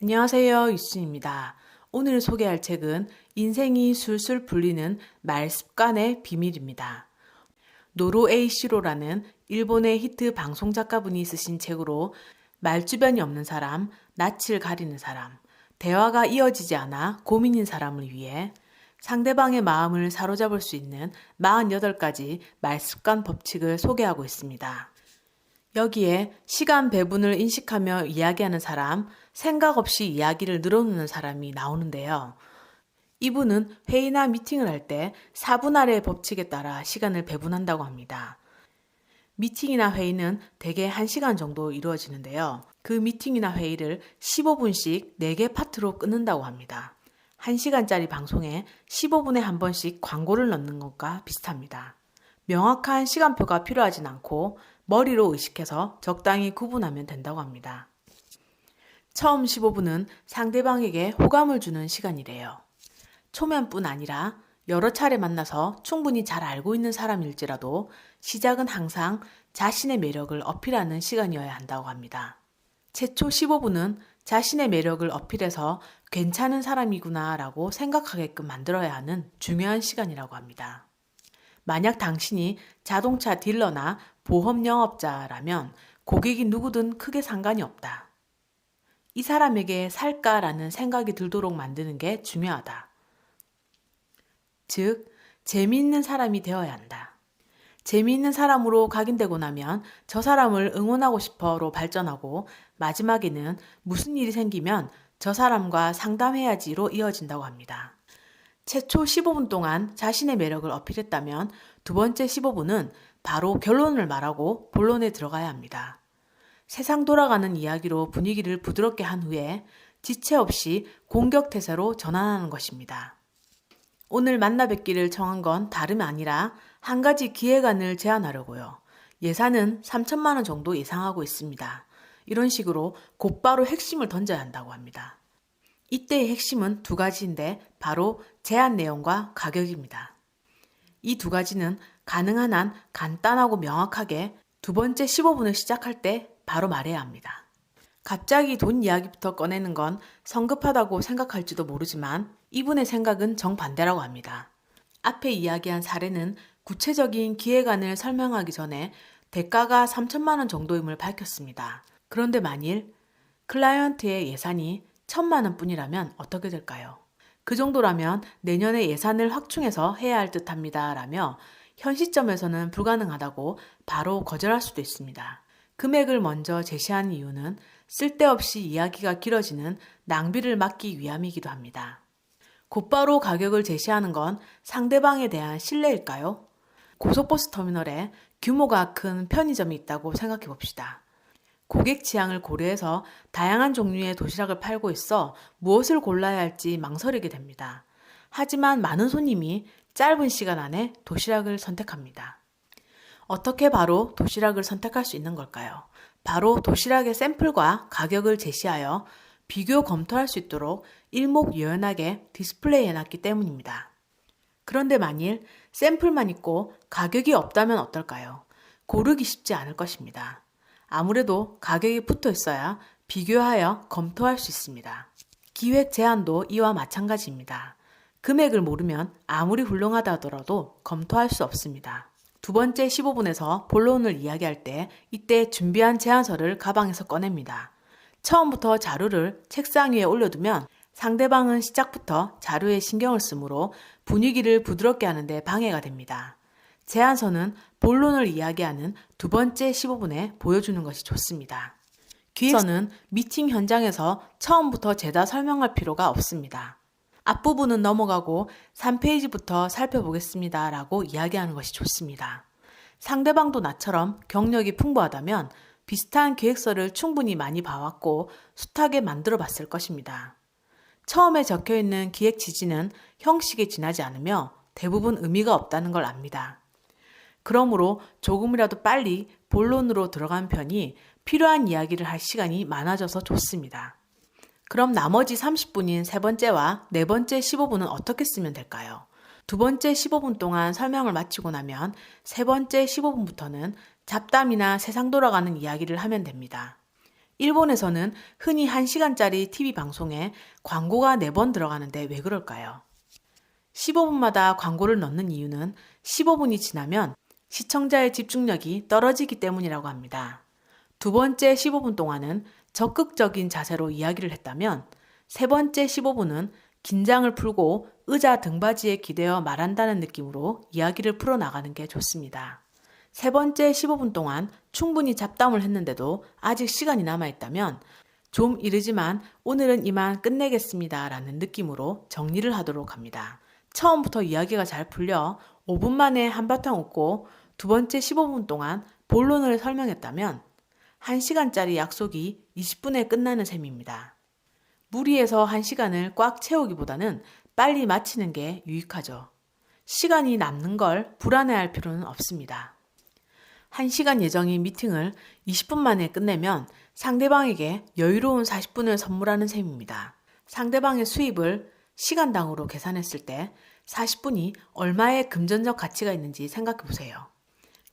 안녕하세요. 유순입니다. 오늘 소개할 책은 인생이 술술 풀리는 말습관의 비밀입니다. 노로 에이시로라는 일본의 히트 방송 작가분이 쓰신 책으로 말주변이 없는 사람, 낯을 가리는 사람, 대화가 이어지지 않아 고민인 사람을 위해 상대방의 마음을 사로잡을 수 있는 48가지 말습관 법칙을 소개하고 있습니다. 여기에 시간 배분을 인식하며 이야기하는 사람, 생각 없이 이야기를 늘어놓는 사람이 나오는데요. 이분은 회의나 미팅을 할 때 4분 아래의 법칙에 따라 시간을 배분한다고 합니다. 미팅이나 회의는 대개 1시간 정도 이루어지는데요. 그 미팅이나 회의를 15분씩 4개 파트로 끊는다고 합니다. 1시간짜리 방송에 15분에 한 번씩 광고를 넣는 것과 비슷합니다. 명확한 시간표가 필요하진 않고 머리로 의식해서 적당히 구분하면 된다고 합니다. 처음 15분은 상대방에게 호감을 주는 시간이래요. 초면뿐 아니라 여러 차례 만나서 충분히 잘 알고 있는 사람일지라도 시작은 항상 자신의 매력을 어필하는 시간이어야 한다고 합니다. 최초 15분은 자신의 매력을 어필해서 괜찮은 사람이구나 라고 생각하게끔 만들어야 하는 중요한 시간이라고 합니다. 만약 당신이 자동차 딜러나 보험 영업자라면 고객이 누구든 크게 상관이 없다. 이 사람에게 살까라는 생각이 들도록 만드는 게 중요하다. 즉, 재미있는 사람이 되어야 한다. 재미있는 사람으로 각인되고 나면 저 사람을 응원하고 싶어로 발전하고 마지막에는 무슨 일이 생기면 저 사람과 상담해야지로 이어진다고 합니다. 최초 15분 동안 자신의 매력을 어필했다면 두 번째 15분은 바로 결론을 말하고 본론에 들어가야 합니다. 세상 돌아가는 이야기로 분위기를 부드럽게 한 후에 지체 없이 공격 태세로 전환하는 것입니다. 오늘 만나 뵙기를 정한 건 다름 아니라 한 가지 기획안을 제안하려고요. 예산은 3천만 원 정도 예상하고 있습니다. 이런 식으로 곧바로 핵심을 던져야 한다고 합니다. 이때의 핵심은 두 가지인데 바로 제안 내용과 가격입니다. 이 두 가지는 가능한 한 간단하고 명확하게 두 번째 15분을 시작할 때 바로 말해야 합니다. 갑자기 돈 이야기부터 꺼내는 건 성급하다고 생각할지도 모르지만 이분의 생각은 정반대라고 합니다. 앞에 이야기한 사례는 구체적인 기획안을 설명하기 전에 대가가 3천만 원 정도임을 밝혔습니다. 그런데 만일 클라이언트의 예산이 1,000만 원 뿐이라면 어떻게 될까요? 그 정도라면 내년에 예산을 확충해서 해야 할 듯합니다. 라며 현 시점에서는 불가능하다고 바로 거절할 수도 있습니다. 금액을 먼저 제시한 이유는 쓸데없이 이야기가 길어지는 낭비를 막기 위함이기도 합니다. 곧바로 가격을 제시하는 건 상대방에 대한 신뢰일까요? 고속버스 터미널에 규모가 큰 편의점이 있다고 생각해 봅시다. 고객 취향을 고려해서 다양한 종류의 도시락을 팔고 있어 무엇을 골라야 할지 망설이게 됩니다. 하지만 많은 손님이 짧은 시간 안에 도시락을 선택합니다. 어떻게 바로 도시락을 선택할 수 있는 걸까요? 바로 도시락의 샘플과 가격을 제시하여 비교 검토할 수 있도록 일목요연하게 디스플레이 해놨기 때문입니다. 그런데 만일 샘플만 있고 가격이 없다면 어떨까요? 고르기 쉽지 않을 것입니다. 아무래도 가격이 붙어 있어야 비교하여 검토할 수 있습니다. 기획 제안도 이와 마찬가지입니다. 금액을 모르면 아무리 훌륭하다 하더라도 검토할 수 없습니다. 두 번째 15분에서 본론을 이야기할 때 이때 준비한 제안서를 가방에서 꺼냅니다. 처음부터 자료를 책상 위에 올려두면 상대방은 시작부터 자료에 신경을 쓰므로 분위기를 부드럽게 하는데 방해가 됩니다. 제안서는 본론을 이야기하는 두 번째 15분에 보여주는 것이 좋습니다. 기획서는 미팅 현장에서 처음부터 죄다 설명할 필요가 없습니다. 앞부분은 넘어가고 3페이지부터 살펴보겠습니다 라고 이야기하는 것이 좋습니다. 상대방도 나처럼 경력이 풍부하다면 비슷한 기획서를 충분히 많이 봐왔고 숱하게 만들어 봤을 것입니다. 처음에 적혀있는 기획 지지는 형식에 지나지 않으며 대부분 의미가 없다는 걸 압니다. 그러므로 조금이라도 빨리 본론으로 들어간 편이 필요한 이야기를 할 시간이 많아져서 좋습니다. 그럼 나머지 30분인 세 번째와 네 번째 15분은 어떻게 쓰면 될까요? 두 번째 15분 동안 설명을 마치고 나면 세 번째 15분부터는 잡담이나 세상 돌아가는 이야기를 하면 됩니다. 일본에서는 흔히 1시간짜리 TV 방송에 광고가 4번 들어가는데 왜 그럴까요? 15분마다 광고를 넣는 이유는 15분이 지나면 시청자의 집중력이 떨어지기 때문이라고 합니다. 두 번째 15분 동안은 적극적인 자세로 이야기를 했다면 세 번째 15분은 긴장을 풀고 의자 등받이에 기대어 말한다는 느낌으로 이야기를 풀어나가는 게 좋습니다. 세 번째 15분 동안 충분히 잡담을 했는데도 아직 시간이 남아있다면 좀 이르지만 오늘은 이만 끝내겠습니다 라는 느낌으로 정리를 하도록 합니다. 처음부터 이야기가 잘 풀려 5분 만에 한바탕 웃고 두 번째 15분 동안 본론을 설명했다면 1시간짜리 약속이 20분에 끝나는 셈입니다. 무리해서 1시간을 꽉 채우기보다는 빨리 마치는 게 유익하죠. 시간이 남는 걸 불안해할 필요는 없습니다. 1시간 예정인 미팅을 20분 만에 끝내면 상대방에게 여유로운 40분을 선물하는 셈입니다. 상대방의 수입을 시간당으로 계산했을 때 40분이 얼마의 금전적 가치가 있는지 생각해 보세요.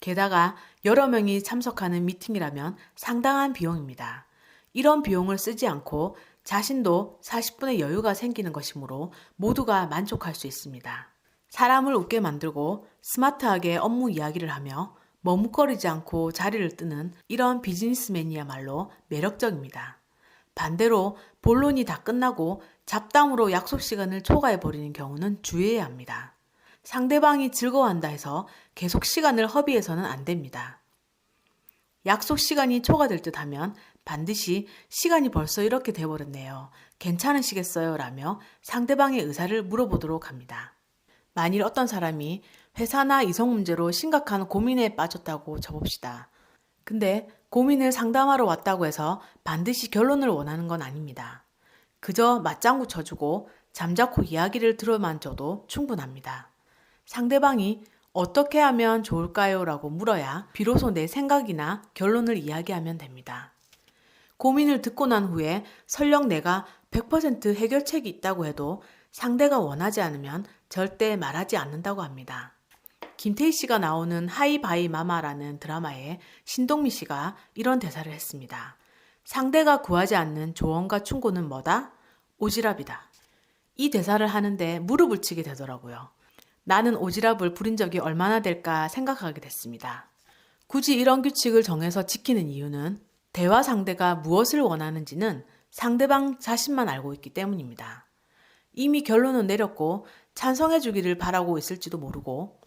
게다가 여러 명이 참석하는 미팅이라면 상당한 비용입니다. 이런 비용을 쓰지 않고 자신도 40분의 여유가 생기는 것이므로 모두가 만족할 수 있습니다. 사람을 웃게 만들고 스마트하게 업무 이야기를 하며 머뭇거리지 않고 자리를 뜨는 이런 비즈니스맨이야말로 매력적입니다. 반대로 본론이 다 끝나고 잡담으로 약속 시간을 초과해버리는 경우는 주의해야 합니다. 상대방이 즐거워한다 해서 계속 시간을 허비해서는 안 됩니다. 약속 시간이 초과될 듯 하면 반드시 시간이 벌써 이렇게 돼버렸네요. 괜찮으시겠어요? 라며 상대방의 의사를 물어보도록 합니다. 만일 어떤 사람이 회사나 이성 문제로 심각한 고민에 빠졌다고 쳐봅시다. 근데 고민을 상담하러 왔다고 해서 반드시 결론을 원하는 건 아닙니다. 그저 맞장구 쳐주고 잠자코 이야기를 들어만 줘도 충분합니다. 상대방이 어떻게 하면 좋을까요? 라고 물어야 비로소 내 생각이나 결론을 이야기하면 됩니다. 고민을 듣고 난 후에 설령 내가 100% 해결책이 있다고 해도 상대가 원하지 않으면 절대 말하지 않는다고 합니다. 김태희 씨가 나오는 하이바이 마마라는 드라마에 신동미 씨가 이런 대사를 했습니다. 상대가 구하지 않는 조언과 충고는 뭐다? 오지랖이다. 이 대사를 하는데 무릎을 치게 되더라고요. 나는 오지랖을 부린 적이 얼마나 될까 생각하게 됐습니다. 굳이 이런 규칙을 정해서 지키는 이유는 대화 상대가 무엇을 원하는지는 상대방 자신만 알고 있기 때문입니다. 이미 결론은 내렸고 찬성해 주기를 바라고 있을지도 모르고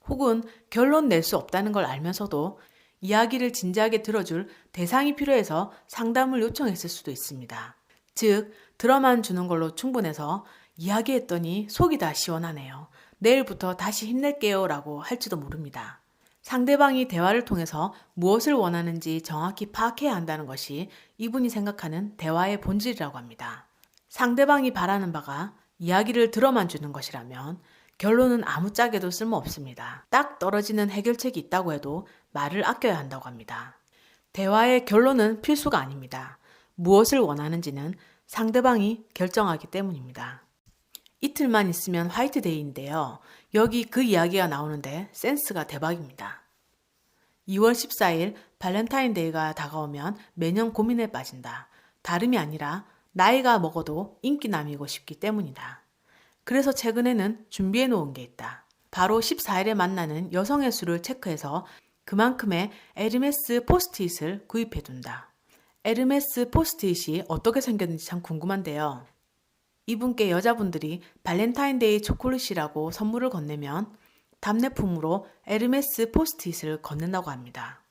혹은 결론 낼 수 없다는 걸 알면서도 이야기를 진지하게 들어줄 대상이 필요해서 상담을 요청했을 수도 있습니다. 즉, 들어만 주는 걸로 충분해서 이야기했더니 속이 다 시원하네요. 내일부터 다시 힘낼게요 라고 할지도 모릅니다. 상대방이 대화를 통해서 무엇을 원하는지 정확히 파악해야 한다는 것이 이분이 생각하는 대화의 본질이라고 합니다. 상대방이 바라는 바가 이야기를 들어만 주는 것이라면 결론은 아무짝에도 쓸모없습니다. 딱 떨어지는 해결책이 있다고 해도 말을 아껴야 한다고 합니다. 대화의 결론은 필수가 아닙니다. 무엇을 원하는지는 상대방이 결정하기 때문입니다. 이틀만 있으면 화이트데이인데요. 여기 그 이야기가 나오는데 센스가 대박입니다. 2월 14일 발렌타인데이가 다가오면 매년 고민에 빠진다. 다름이 아니라 나이가 먹어도 인기남이고 싶기 때문이다. 그래서 최근에는 준비해 놓은 게 있다. 바로 14일에 만나는 여성의 수를 체크해서 그만큼의 에르메스 포스트잇을 구입해 둔다. 에르메스 포스트잇이 어떻게 생겼는지 참 궁금한데요. 이분께 여자분들이 발렌타인데이 초콜릿이라고 선물을 건네면 답례품으로 에르메스 포스트잇을 건넨다고 합니다.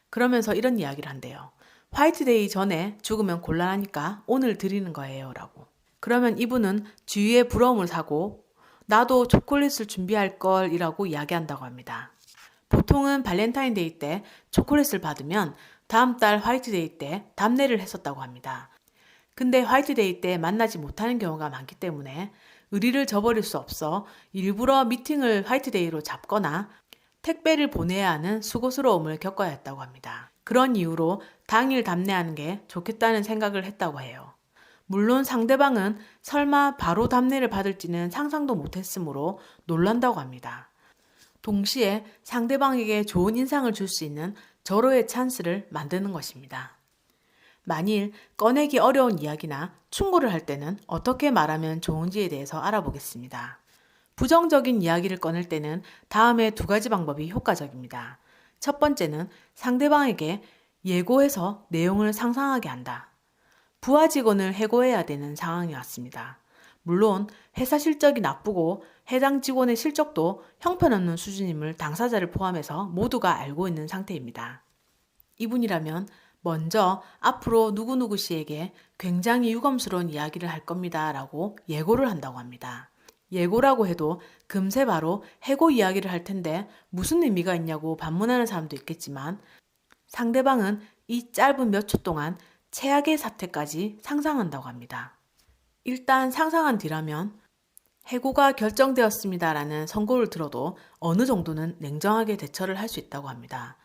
그러면서 이런 이야기를 한대요. 화이트데이 전에 죽으면 곤란하니까 오늘 드리는 거예요 라고. 그러면 이분은 주위에 부러움을 사고 나도 초콜릿을 준비할 걸 이라고 이야기한다고 합니다. 보통은 발렌타인데이 때 초콜릿을 받으면 다음 달 화이트데이 때 답례를 했었다고 합니다. 근데 화이트데이 때 만나지 못하는 경우가 많기 때문에 의리를 저버릴 수 없어 일부러 미팅을 화이트데이로 잡거나 택배를 보내야 하는 수고스러움을 겪어야 했다고 합니다. 그런 이유로 당일 답례하는 게 좋겠다는 생각을 했다고 해요. 물론 상대방은 설마 바로 답례를 받을지는 상상도 못했으므로 놀란다고 합니다. 동시에 상대방에게 좋은 인상을 줄 수 있는 절호의 찬스를 만드는 것입니다. 만일 꺼내기 어려운 이야기나 충고를 할 때는 어떻게 말하면 좋은지에 대해서 알아보겠습니다. 부정적인 이야기를 꺼낼 때는 다음의 2가지 방법이 효과적입니다. 첫 번째는 상대방에게 예고해서 내용을 상상하게 한다. 부하 직원을 해고해야 되는 상황이 왔습니다. 물론 회사 실적이 나쁘고 해당 직원의 실적도 형편없는 수준임을 당사자를 포함해서 모두가 알고 있는 상태입니다. 이분이라면 먼저 앞으로 누구누구 씨에게 굉장히 유감스러운 이야기를 할 겁니다 라고 예고를 한다고 합니다. 예고라고 해도 금세 바로 해고 이야기를 할 텐데 무슨 의미가 있냐고 반문하는 사람도 있겠지만 상대방은 이 짧은 몇 초 동안 최악의 사태까지 상상한다고 합니다. 일단 상상한 뒤라면 해고가 결정되었습니다라는 선고를 들어도 어느 정도는 냉정하게 대처를 할 수 있다고 합니다.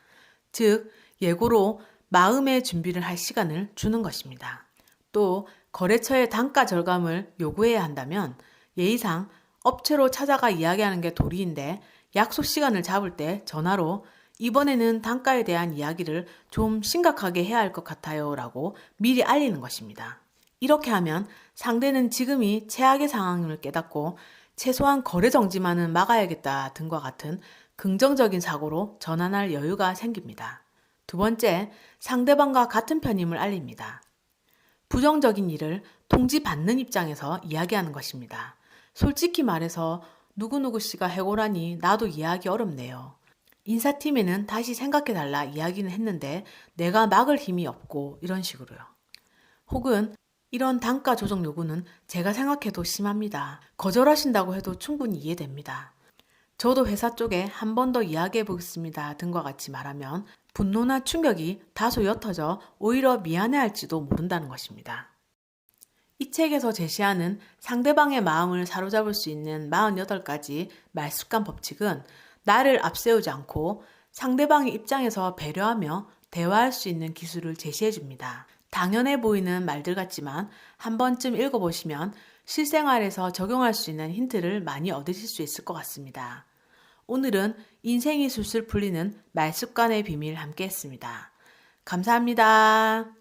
즉, 예고로 마음의 준비를 할 시간을 주는 것입니다. 또 거래처의 단가 절감을 요구해야 한다면 예의상 업체로 찾아가 이야기하는 게 도리인데 약속 시간을 잡을 때 전화로 이번에는 단가에 대한 이야기를 좀 심각하게 해야 할 것 같아요 라고 미리 알리는 것입니다. 이렇게 하면 상대는 지금이 최악의 상황임을 깨닫고 최소한 거래 정지만은 막아야겠다 등과 같은 긍정적인 사고로 전환할 여유가 생깁니다. 2번째, 상대방과 같은 편임을 알립니다. 부정적인 일을 통지받는 입장에서 이야기하는 것입니다. 솔직히 말해서 누구누구 씨가 해고라니 나도 이해하기 어렵네요. 인사팀에는 다시 생각해달라 이야기는 했는데 내가 막을 힘이 없고 이런 식으로요. 혹은 이런 단가 조정 요구는 제가 생각해도 심합니다. 거절하신다고 해도 충분히 이해됩니다. 저도 회사 쪽에 한 번 더 이야기해 보겠습니다 등과 같이 말하면 분노나 충격이 다소 옅어져 오히려 미안해할지도 모른다는 것입니다. 이 책에서 제시하는 상대방의 마음을 사로잡을 수 있는 48가지 말습관 법칙은 나를 앞세우지 않고 상대방의 입장에서 배려하며 대화할 수 있는 기술을 제시해 줍니다. 당연해 보이는 말들 같지만 한 번쯤 읽어보시면 실생활에서 적용할 수 있는 힌트를 많이 얻으실 수 있을 것 같습니다. 오늘은 인생이 술술 풀리는 말습관의 비밀 함께 했습니다. 감사합니다.